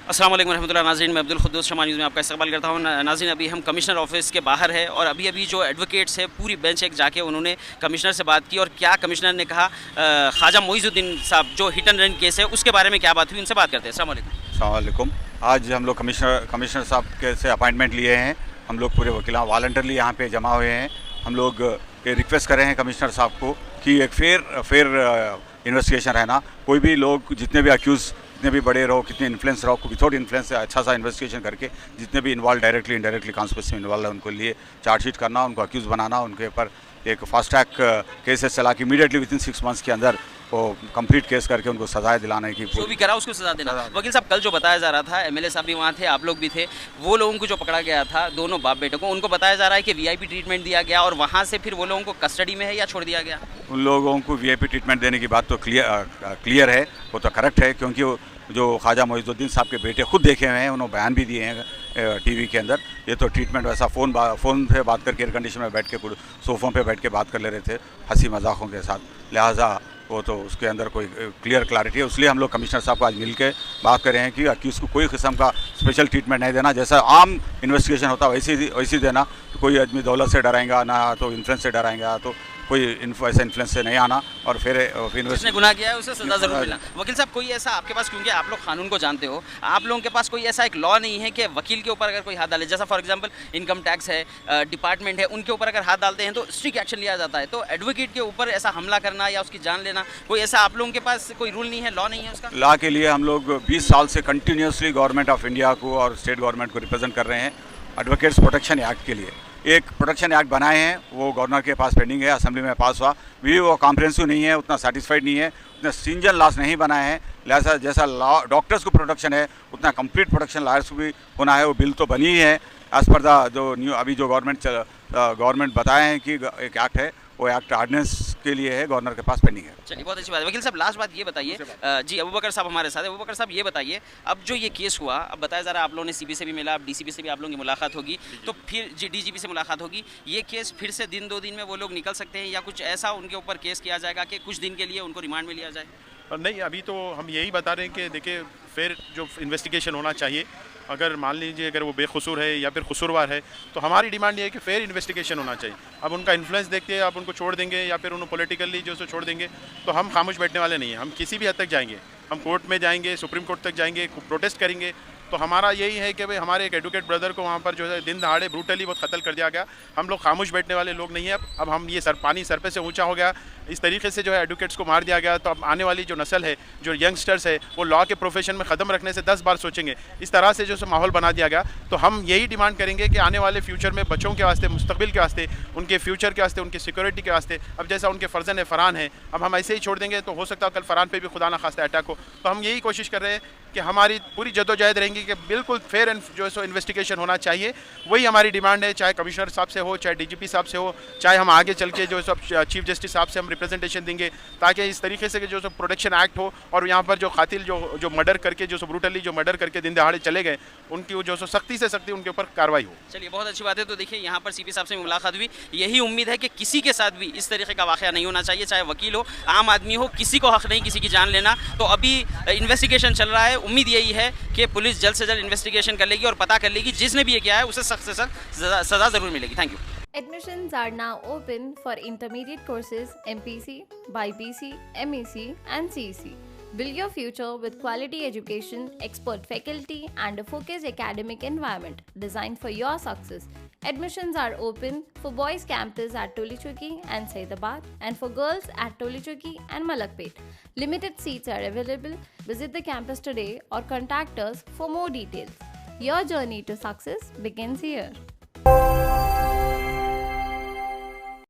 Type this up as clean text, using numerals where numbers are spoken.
अस्सलाम वालेकुम रहमतुल्लाह नाज़रीन, मैं अब्दुल खुद्दूस शमा न्यूज़ में आपका इस्तकबाल करता हूँ। नाज़रीन, अभी हम कमिश्नर ऑफिस के बाहर है और अभी जो एडवोकेट्स है पूरी बेंच एक जाके उन्होंने कमिश्नर से बात की और क्या कमिश्नर ने कहा, ख्वाजा मोइज़ुद्दीन साहब जो हिट एंड रन केस है उसके बारे में क्या बात हुई, उनसे बात करते हैं। अस्सलाम वालेकुम। अस्सलाम वालेकुम। आज हम लोग कमिश्नर साहब के से अपॉइंटमेंट लिए हैं। हम लोग पूरे वकील वॉलंटरली यहाँ पे जमा हुए हैं। हम लोग ये रिक्वेस्ट कर रहे हैं कमिश्नर साहब को कि एक फेयर इन्वेस्टिगेशन रहना। कोई भी लोग जितने भी अक्यूज़ जितने भी बड़े रहो, कितने इन्फ्लुएंस रहो, विथआउट इन्फ्लुएंस से अच्छा सा इन्वेस्टिगेशन करके जितने भी इन्वॉल्व डायरेक्टली इनडायरेक्टली कॉन्स्पिरेसी में इन्वॉल्व है उनको लिए चार्जशीट करना, उनको अक्यूज़ बनाना, उनके ऊपर एक फास्ट ट्रैक केसेस चला कि इमीडिएटली विद इन 6 मंथ्स के अंदर वो कंप्लीट केस करके उनको सजाएं दिलाने की जो भी करा उसको सजा देना। वकील साहब, कल जो बताया जा रहा था, एमएलए साहब भी वहाँ थे, आप लोग भी थे, वो लोगों को जो पकड़ा गया था, दोनों बाप बेटे को, उनको बताया जा रहा है कि वीआईपी ट्रीटमेंट दिया गया और वहाँ से फिर वो लोगों को कस्टडी में है या छोड़ दिया गया? उन लोगों को वीआईपी ट्रीटमेंट देने की बात तो क्लियर है, वो तो करेक्ट है, क्योंकि जो ख्वाजा मोइज़ुद्दीन साहब के बेटे खुद देखे हुए हैं, उन्होंने बयान भी दिए हैं टीवी के अंदर। ये तो ट्रीटमेंट वैसा फ़ोन पे बात करके एयर कंडीशन में बैठ के सोफ़ों पे बैठ के बात कर ले रहे थे हंसी मजाकों के साथ, लिहाजा वो तो उसके अंदर कोई क्लियरिटी है। इसलिए हम लोग कमिश्नर साहब को आज मिल के बात कर रहे हैं कि अक्यूज़ को कोई किस्म का स्पेशल ट्रीटमेंट नहीं देना, जैसा आम इन्वेस्टिगेशन होता है वैसे देना। कोई आदमी दौलत से डराएगा ना, तो इन्फ्लुएंस से डराएगा, तो कोई ऐसा इन्फ्लुएंस से नहीं आना और फिर जिसने गुनाह किया है उसे सजा जरूर मिलना। वकील साहब, कोई ऐसा आपके पास, क्योंकि आप लोग कानून को जानते हो, आप लोगों के पास कोई ऐसा एक लॉ नहीं है कि वकील के ऊपर अगर कोई हाथ डाले, जैसा फॉर एग्जांपल इनकम टैक्स है, डिपार्टमेंट है, उनके ऊपर अगर हाथ डालते हैं तो स्ट्रिक्ट एक्शन लिया जाता है, तो एडवोकेट के ऊपर ऐसा हमला करना या उसकी जान लेना, कोई ऐसा आप लोगों के पास कोई रूल नहीं है, लॉ नहीं है उसका? लॉ के लिए हम लोग 20 साल से कंटिन्यूसली गवर्नमेंट ऑफ इंडिया को और स्टेट गवर्नमेंट को रिप्रेजेंट कर रहे हैं। एडवोकेट्स प्रोटेक्शन एक्ट के लिए एक प्रोटेक्शन एक्ट बनाए हैं, वो गवर्नर के पास पेंडिंग है, असेंबली में पास हुआ भी, वो कॉम्प्रिहेंसिव नहीं है, उतना सेटिस्फाइड नहीं है, उतने स्ट्रिंजेंट लॉस नहीं बनाए हैं। लिहाजा जैसा लॉ डॉक्टर्स को प्रोटेक्शन है उतना कंप्लीट प्रोटेक्शन लॉयर्स को भी होना है। वो बिल तो बनी ही है एज़ पर द जो न्यू अभी जो गवर्नमेंट बताए हैं कि एक एक्ट है, वो एक्ट ऑर्डिनेंस के लिए है, गवर्नर के पास पेंडिंग है। चलिए, बहुत अच्छी बात है। वकील साहब, लास्ट बात ये बताइए, जी अबूबकर साहब हमारे साथ है। अबूबकर साहब, ये बताइए, अब जो ये केस हुआ, अब बताया जा रहा है आप लोगों ने सीबी से भी मिला, अब डीसीपी से भी आप लोगों की मुलाकात होगी, तो फिर जी डीजीपी से मुलाकात होगी, ये केस फिर से दिन 2 दिन में वो लोग निकल सकते हैं या कुछ ऐसा उनके ऊपर केस किया जाएगा कि कुछ दिन के लिए उनको रिमांड में लिया जाए? नहीं, अभी तो हम यही बता रहे हैं कि देखिए फिर जो इन्वेस्टिगेशन होना चाहिए, अगर मान लीजिए अगर वो बेकसूर है या फिर कसूरवार है, तो हमारी डिमांड ये है कि फेयर इन्वेस्टिगेशन होना चाहिए। अब उनका इन्फ्लुएंस देखते हैं, आप उनको छोड़ देंगे या फिर उन्हें पॉलिटिकली जो सो छोड़ देंगे, तो हम खामोश बैठने वाले नहीं हैं। हम किसी भी हद तक जाएंगे, हम कोर्ट में जाएंगे, सुप्रीम कोर्ट तक जाएंगे, प्रोटेस्ट करेंगे। तो हमारा यही है कि भाई हमारे एक एडवोकेट ब्रदर को वहाँ पर जो है दिन दहाड़े ब्रूटली बहुत कत्ल कर दिया गया। हम लोग खामोश बैठने वाले लोग नहीं हैं। अब हम ये पानी सर पे से ऊंचा हो गया, इस तरीके से जो है एडवोकेट्स को मार दिया गया, तो अब आने वाली जो नस्ल है, जो यंगस्टर्स है, वो लॉ के प्रोफेशन में ख़त्म रखने से 10 बार सोचेंगे। इस तरह से जो माहौल बना दिया गया, तो हम यही डिमांड करेंगे कि आने वाले फ्यूचर में बच्चों के वास्ते, मुस्तकबिल के वास्ते, उनके फ्यूचर के वास्ते, उनकी सिक्योरिटी के वास्ते, अब जैसा उनके फ़र्जन है फ़रहान है, अब हम ऐसे ही छोड़ देंगे तो हो सकता है कल फ़रहान पे भी खुदा ना खास्ता अटैक हो। तो हम यही कोशिश कर रहे हैं कि हमारी पूरी जद्दोजहद रहेंगी कि बिल्कुल फेयर एंड जो है सो इन्वेस्टिगेशन होना चाहिए। वही हमारी डिमांड है, चाहे कमिश्नर साहब से हो, चाहे डीजीपी साहब से हो, चाहे हम आगे चल के जो सब चीफ जस्टिस साहब से हम रिप्रेजेंटेशन देंगे, ताकि इस तरीके से जो सब प्रोटेक्शन एक्ट हो और यहाँ पर जो कातिल जो मर्डर करके जो ब्रूटली जो मर्डर करके दिन दहाड़े चले गए, उनकी जो सो सख्ती से सख्ती उनके ऊपर कार्रवाई हो। चलिए, बहुत अच्छी बात है। तो देखिए, यहाँ पर सीपी साहब से मुलाकात हुई, यही उम्मीद है कि किसी के साथ भी इस तरीके का वाक़या नहीं होना चाहिए, चाहे वकील हो, आम आदमी हो, किसी को हक नहीं किसी की जान लेना। तो अभी इन्वेस्टिगेशन चल रहा है, उम्मीद यही है कि पुलिस जल्द से जल्द इन्वेस्टिगेशन कर लेगी और पता कर लेगी जिसने भी ये किया है उसे सख्त से सख्त सज़ा ज़रूर मिलेगी। Thank you. Admissions are now open for intermediate courses MPC, BIPC, MEC and CEC. Build your future with quality education, expert faculty and a focused academic environment designed for your success. Admissions are open for boys campus at Tolichuki and Saidabad and for girls at Tolichuki and Malakpet. Limited seats are available. Visit the campus today or contact us for more details. Your journey to success begins here.